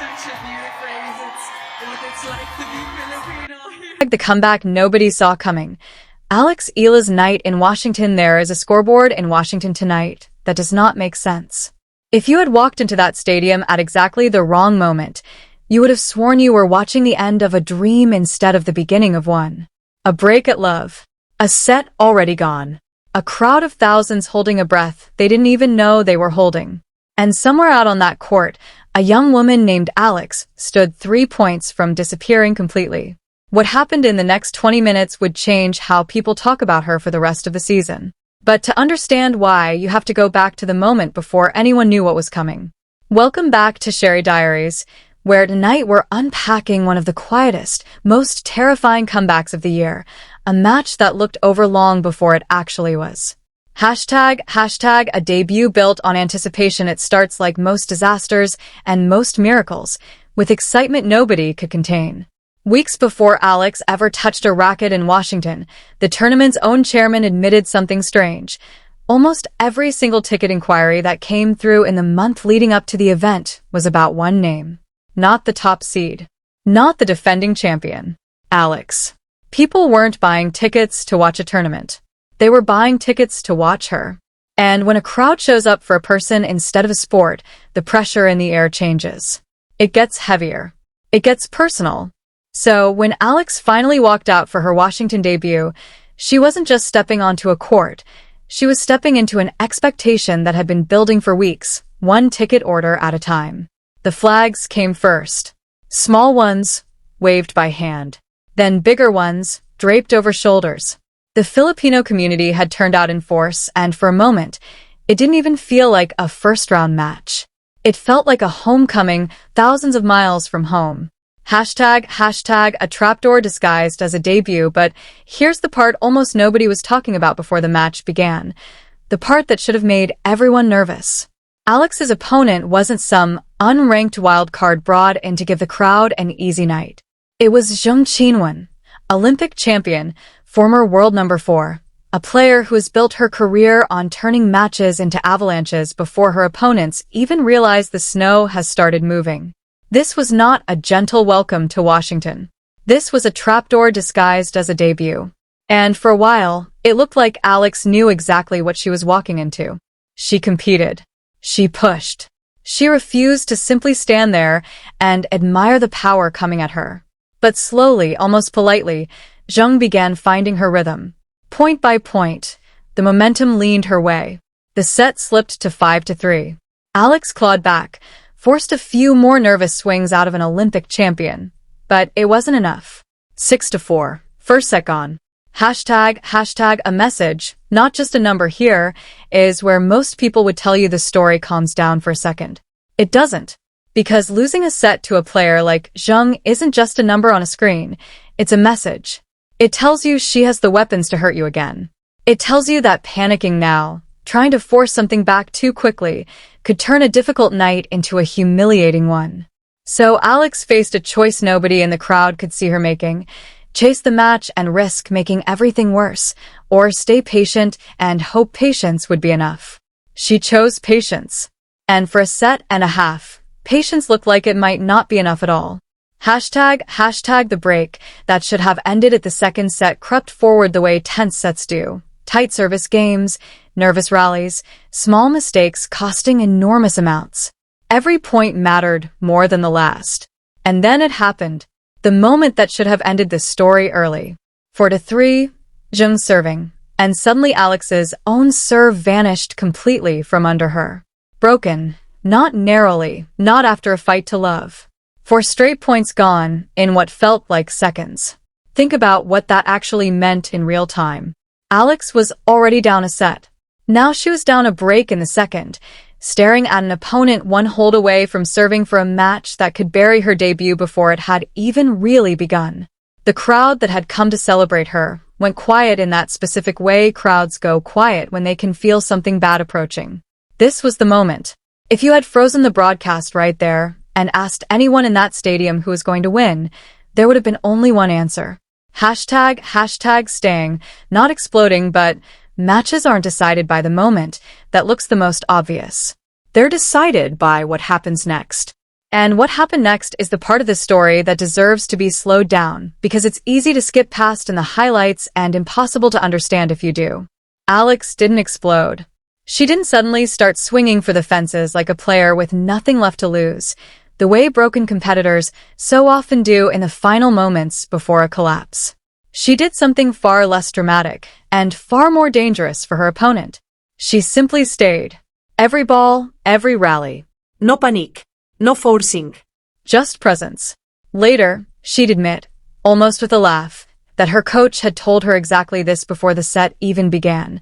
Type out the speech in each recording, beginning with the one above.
such a new phrase. It's what it's like to be Filipino. The comeback nobody saw coming. Alex Eala's night in Washington. There is a scoreboard in Washington tonight that does not make sense. If you had walked into that stadium at exactly the wrong moment, you would have sworn you were watching the end of a dream instead of the beginning of one. A break at love. A set already gone. A crowd of thousands holding a breath they didn't even know they were holding. And somewhere out on that court, a young woman named Alex stood 3 points from disappearing completely. What happened in the next 20 minutes would change how people talk about her for the rest of the season. But to understand why, you have to go back to the moment before anyone knew what was coming. Welcome back to Sherry Diaries, where tonight we're unpacking one of the quietest, most terrifying comebacks of the year, a match that looked over long before it actually was. Hashtag a debut built on anticipation. It starts like most disasters and most miracles, with excitement nobody could contain. Weeks before Alex ever touched a racket in Washington, the tournament's own chairman admitted something strange. Almost every single ticket inquiry that came through in the month leading up to the event was about one name. Not the top seed. Not the defending champion. Alex. People weren't buying tickets to watch a tournament. They were buying tickets to watch her. And when a crowd shows up for a person instead of a sport, the pressure in the air changes. It gets heavier. It gets personal. So when Alex finally walked out for her Washington debut, she wasn't just stepping onto a court. She was stepping into an expectation that had been building for weeks, one ticket order at a time. The flags came first. Small ones, waved by hand. Then bigger ones, draped over shoulders. The Filipino community had turned out in force, and for a moment, it didn't even feel like a first-round match. It felt like a homecoming thousands of miles from home. Hashtag a trapdoor disguised as a debut, but here's the part almost nobody was talking about before the match began. The part that should have made everyone nervous. Alex's opponent wasn't some unranked wildcard brought in to give the crowd an easy night. It was Zheng Qinwen, Olympic champion, former world number 4, a player who has built her career on turning matches into avalanches before her opponents even realized the snow has started moving. This was not a gentle welcome to Washington. This was a trapdoor disguised as a debut. And for a while, it looked like Alex knew exactly what she was walking into. She competed. She pushed. She refused to simply stand there and admire the power coming at her. But slowly, almost politely, Zheng began finding her rhythm. Point by point, the momentum leaned her way. The set slipped to 5-3. Alex clawed back, forced a few more nervous swings out of an Olympic champion. But it wasn't enough. 6-4. First set gone. Hashtag a message, not just a number here, is where most people would tell you the story calms down for a second. It doesn't. Because losing a set to a player like Zheng isn't just a number on a screen. It's a message. It tells you she has the weapons to hurt you again. It tells you that panicking now, trying to force something back too quickly, could turn a difficult night into a humiliating one. So Alex faced a choice nobody in the crowd could see her making: chase the match and risk making everything worse, or stay patient and hope patience would be enough. She chose patience. And for a set and a half, patience looked like it might not be enough at all. Hashtag the break that should have ended at the second set crept forward the way tense sets do. Tight service games, nervous rallies, small mistakes costing enormous amounts. Every point mattered more than the last. And then it happened. The moment that should have ended this story early. 4-3, Zheng serving. And suddenly Alex's own serve vanished completely from under her. Broken. Not narrowly, not after a fight to love. 4 straight points gone in what felt like seconds. Think about what that actually meant in real time. Alex was already down a set. Now she was down a break in the second, staring at an opponent one hold away from serving for a match that could bury her debut before it had even really begun. The crowd that had come to celebrate her went quiet in that specific way crowds go quiet when they can feel something bad approaching. This was the moment. If you had frozen the broadcast right there and asked anyone in that stadium who was going to win, there would have been only one answer. Hashtag staying, not exploding, but matches aren't decided by the moment that looks the most obvious. They're decided by what happens next. And what happened next is the part of the story that deserves to be slowed down, because it's easy to skip past in the highlights and impossible to understand if you do. Alex didn't explode. She didn't suddenly start swinging for the fences like a player with nothing left to lose, the way broken competitors so often do in the final moments before a collapse. She did something far less dramatic and far more dangerous for her opponent. She simply stayed. Every ball, every rally. No panic. No forcing. Just presence. Later, she'd admit, almost with a laugh, that her coach had told her exactly this before the set even began.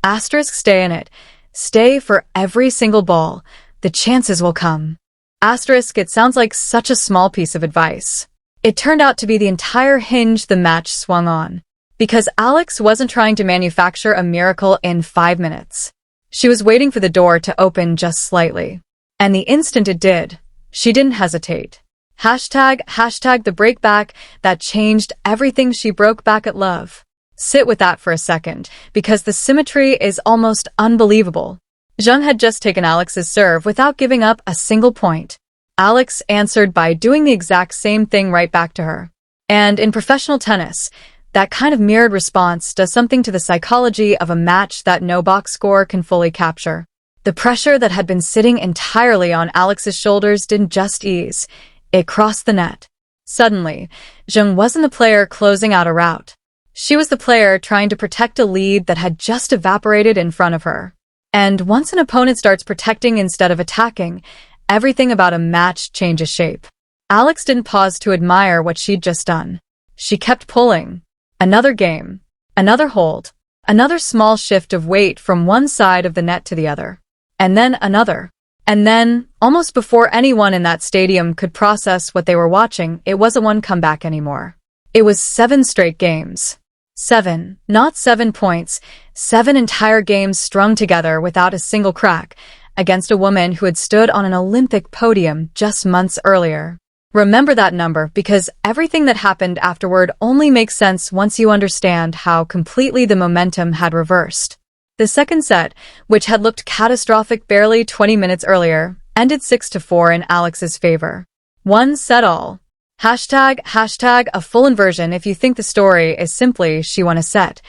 Asterisk, stay in it. Stay for every single ball. The chances will come. Asterisk, it sounds like such a small piece of advice. It turned out to be the entire hinge the match swung on. Because Alex wasn't trying to manufacture a miracle in 5 minutes. She was waiting for the door to open just slightly. And the instant it did, she didn't hesitate. Hashtag the breakback that changed everything. She broke back at love. Sit with that for a second, because the symmetry is almost unbelievable. Zheng had just taken Alex's serve without giving up a single point. Alex answered by doing the exact same thing right back to her. And in professional tennis, that kind of mirrored response does something to the psychology of a match that no box score can fully capture. The pressure that had been sitting entirely on Alex's shoulders didn't just ease. It crossed the net. Suddenly, Zheng wasn't the player closing out a rout. She was the player trying to protect a lead that had just evaporated in front of her. And once an opponent starts protecting instead of attacking, everything about a match changes shape. Alex didn't pause to admire what she'd just done. She kept pulling. Another game. Another hold. Another small shift of weight from one side of the net to the other. And then another. And then, almost before anyone in that stadium could process what they were watching, it wasn't one comeback anymore. It was 7 straight games. 7, not 7 points, 7 entire games strung together without a single crack, against a woman who had stood on an Olympic podium just months earlier. Remember that number, because everything that happened afterward only makes sense once you understand how completely the momentum had reversed. The second set, which had looked catastrophic barely 20 minutes earlier, ended 6-4 in Alex's favor. One set all. Hashtag a full inversion. If you think the story is simply she won a set,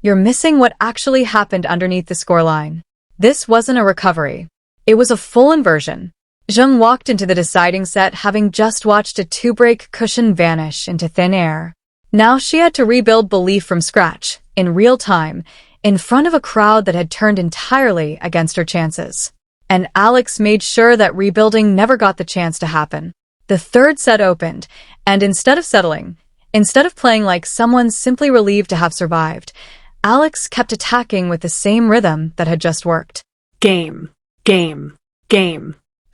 you're missing what actually happened underneath the scoreline. This wasn't a recovery. It was a full inversion. Zheng walked into the deciding set having just watched a 2-break cushion vanish into thin air. Now she had to rebuild belief from scratch, in real time, in front of a crowd that had turned entirely against her chances. And Alex made sure that rebuilding never got the chance to happen. The third set opened, and instead of settling, instead of playing like someone simply relieved to have survived, Alex kept attacking with the same rhythm that had just worked. Game.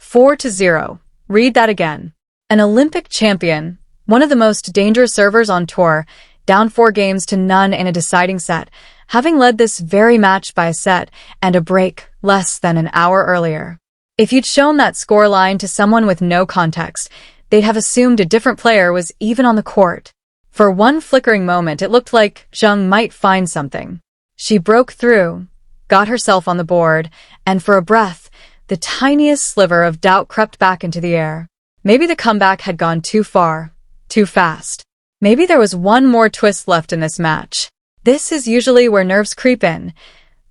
4-0. Read that again. An Olympic champion, one of the most dangerous servers on tour, down 4-0 in a deciding set, having led this very match by a set and a break less than an hour earlier. If you'd shown that scoreline to someone with no context, they'd have assumed a different player was even on the court. For one flickering moment, it looked like Zheng might find something. She broke through, got herself on the board, and for a breath, the tiniest sliver of doubt crept back into the air. Maybe the comeback had gone too far, too fast. Maybe there was one more twist left in this match. This is usually where nerves creep in.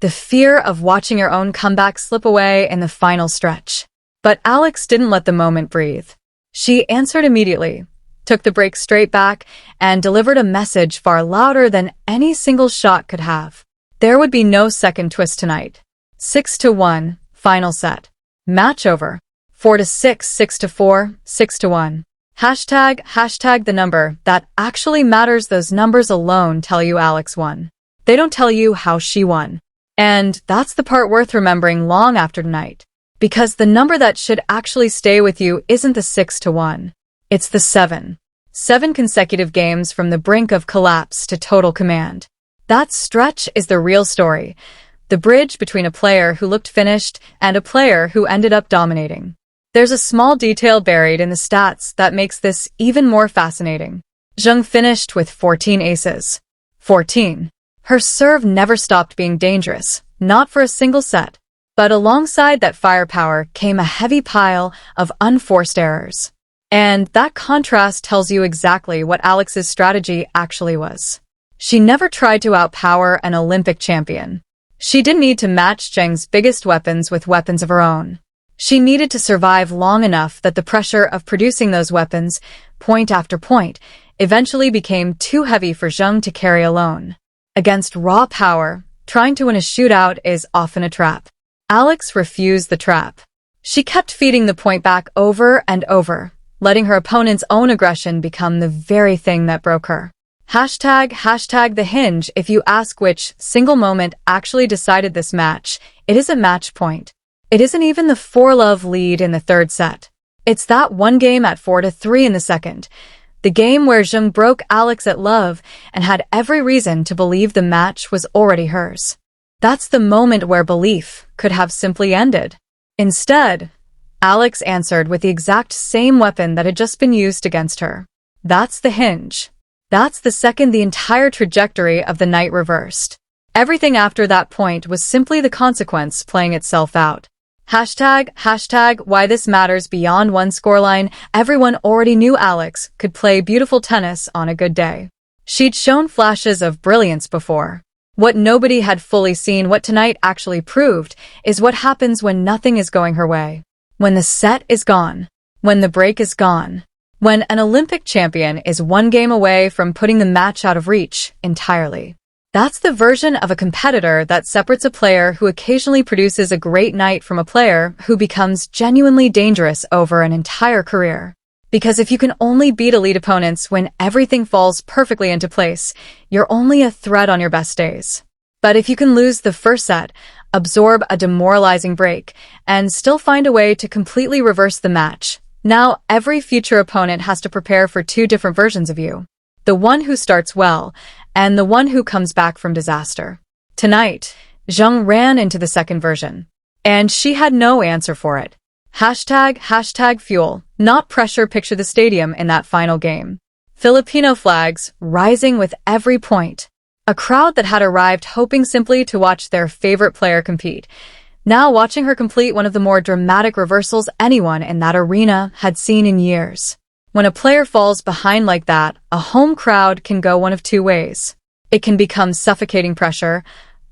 The fear of watching your own comeback slip away in the final stretch. But Alex didn't let the moment breathe. She answered immediately, took the break straight back, and delivered a message far louder than any single shot could have. There would be no second twist tonight. 6-1, final set. Match over. 4-6, 6-4, 6-1. Hashtag the number that actually matters. Those numbers alone tell you Alex won. They don't tell you how she won. And that's the part worth remembering long after tonight. Because the number that should actually stay with you isn't the 6-1. It's the 7. 7 consecutive games from the brink of collapse to total command. That stretch is the real story. The bridge between a player who looked finished and a player who ended up dominating. There's a small detail buried in the stats that makes this even more fascinating. Zheng finished with 14 aces. 14. Her serve never stopped being dangerous, not for a single set. But alongside that firepower came a heavy pile of unforced errors. And that contrast tells you exactly what Alex's strategy actually was. She never tried to outpower an Olympic champion. She didn't need to match Zheng's biggest weapons with weapons of her own. She needed to survive long enough that the pressure of producing those weapons, point after point, eventually became too heavy for Zheng to carry alone. Against raw power, trying to win a shootout is often a trap. Alex refused the trap. She kept feeding the point back over and over, letting her opponent's own aggression become the very thing that broke her. Hashtag the hinge. If you ask which single moment actually decided this match, it is a match point. It isn't even the 4-love lead in the third set. It's that one game at 4-3 in the second. The game where Zheng broke Alex at love and had every reason to believe the match was already hers. That's the moment where belief could have simply ended. Instead, Alex answered with the exact same weapon that had just been used against her. That's the hinge. That's the second the entire trajectory of the night reversed. Everything after that point was simply the consequence playing itself out. Hashtag why this matters beyond one scoreline. Everyone already knew Alex could play beautiful tennis on a good day. She'd shown flashes of brilliance before. What nobody had fully seen, what tonight actually proved, is what happens when nothing is going her way. When the set is gone. When the break is gone. When an Olympic champion is one game away from putting the match out of reach entirely. That's the version of a competitor that separates a player who occasionally produces a great night from a player who becomes genuinely dangerous over an entire career. Because if you can only beat elite opponents when everything falls perfectly into place, you're only a threat on your best days. But if you can lose the first set, absorb a demoralizing break, and still find a way to completely reverse the match, now every future opponent has to prepare for two different versions of you. The one who starts well, and the one who comes back from disaster. Tonight, Zheng ran into the second version. And she had no answer for it. Hashtag fuel, not pressure. Picture the stadium in that final game. Filipino flags rising with every point. A crowd that had arrived hoping simply to watch their favorite player compete. Now watching her complete one of the more dramatic reversals anyone in that arena had seen in years. When a player falls behind like that, a home crowd can go one of two ways. It can become suffocating pressure,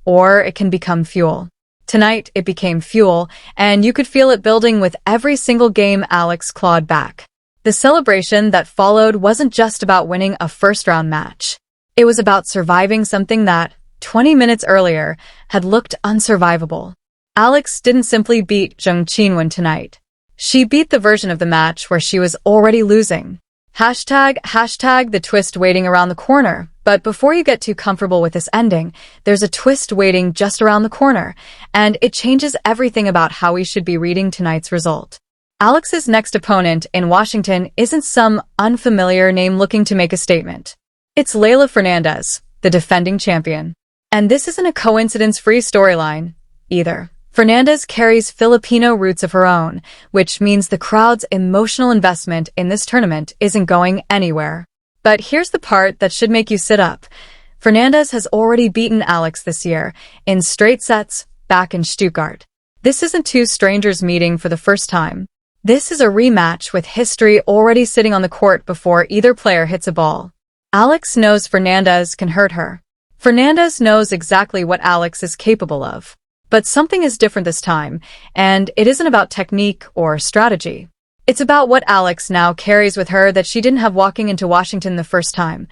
or it can become fuel. Tonight, it became fuel, and you could feel it building with every single game Alex clawed back. The celebration that followed wasn't just about winning a first-round match. It was about surviving something that, 20 minutes earlier, had looked unsurvivable. Alex didn't simply beat Zheng Qinwen tonight. She beat the version of the match where she was already losing. Hashtag the twist waiting around the corner. But before you get too comfortable with this ending, there's a twist waiting just around the corner, and it changes everything about how we should be reading tonight's result. Alex's next opponent in Washington isn't some unfamiliar name looking to make a statement. It's Leylah Fernandez, the defending champion. And this isn't a coincidence-free storyline, either. Fernandez carries Filipino roots of her own, which means the crowd's emotional investment in this tournament isn't going anywhere. But here's the part that should make you sit up. Fernandez has already beaten Alex this year, in straight sets, back in Stuttgart. This isn't two strangers meeting for the first time. This is a rematch with history already sitting on the court before either player hits a ball. Alex knows Fernandez can hurt her. Fernandez knows exactly what Alex is capable of. But something is different this time, and it isn't about technique or strategy. It's about what Alex now carries with her that she didn't have walking into Washington the first time.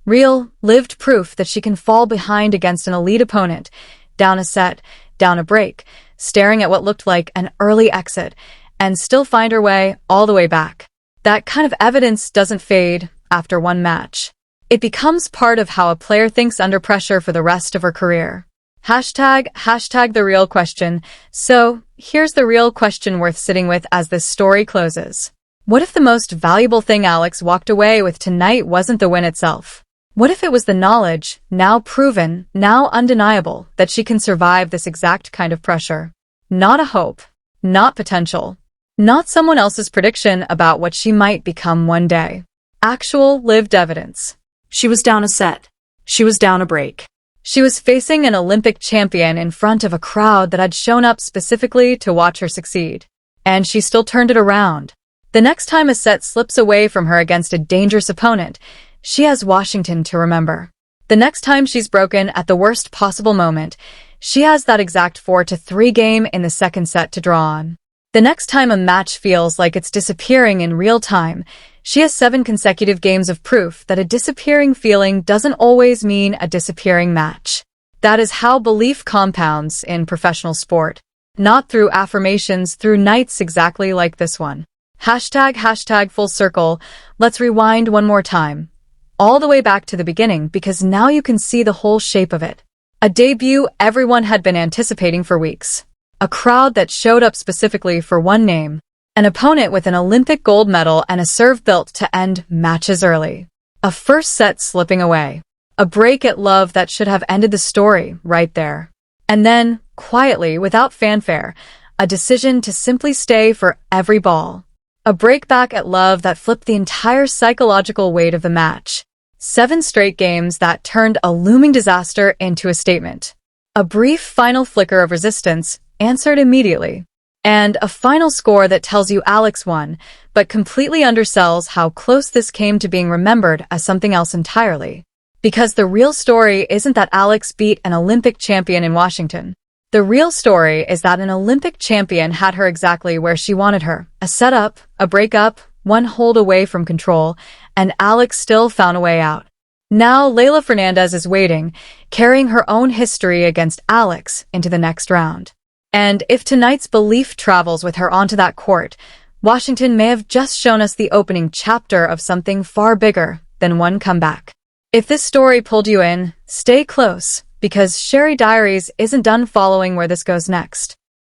Real, lived proof that she can fall behind against an elite opponent, down a set, down a break, staring at what looked like an early exit, and still find her way all the way back. That kind of evidence doesn't fade after one match. It becomes part of how a player thinks under pressure for the rest of her career. Hashtag the real question. So, here's the real question worth sitting with as this story closes. What if the most valuable thing Alex walked away with tonight wasn't the win itself? What if it was the knowledge, now proven, now undeniable, that she can survive this exact kind of pressure? Not a hope. Not potential. Not someone else's prediction about what she might become one day. Actual, lived evidence. She was down a set. She was down a break. She was facing an Olympic champion in front of a crowd that had shown up specifically to watch her succeed. And she still turned it around. The next time a set slips away from her against a dangerous opponent, she has Washington to remember. The next time she's broken at the worst possible moment, she has that exact 4-3 game in the second set to draw on. The next time a match feels like it's disappearing in real time, she has 7 consecutive games of proof that a disappearing feeling doesn't always mean a disappearing match. That is how belief compounds in professional sport. Not through affirmations, through nights exactly like this one. Hashtag full circle. Let's rewind one more time. All the way back to the beginning, because now you can see the whole shape of it. A debut everyone had been anticipating for weeks. A crowd that showed up specifically for one name. An opponent with an Olympic gold medal and a serve built to end matches early. A first set slipping away. A break at love that should have ended the story right there. And then, quietly, without fanfare, a decision to simply stay for every ball. A break back at love that flipped the entire psychological weight of the match. 7 straight games that turned a looming disaster into a statement. A brief final flicker of resistance, answered immediately. And a final score that tells you Alex won, but completely undersells how close this came to being remembered as something else entirely. Because the real story isn't that Alex beat an Olympic champion in Washington. The real story is that an Olympic champion had her exactly where she wanted her. A setup, a breakup, one hold away from control, and Alex still found a way out. Now Leylah Fernandez is waiting, carrying her own history against Alex into the next round. And if tonight's belief travels with her onto that court, Washington may have just shown us the opening chapter of something far bigger than one comeback. If this story pulled you in, stay close, because Sherry Diaries isn't done following where this goes next.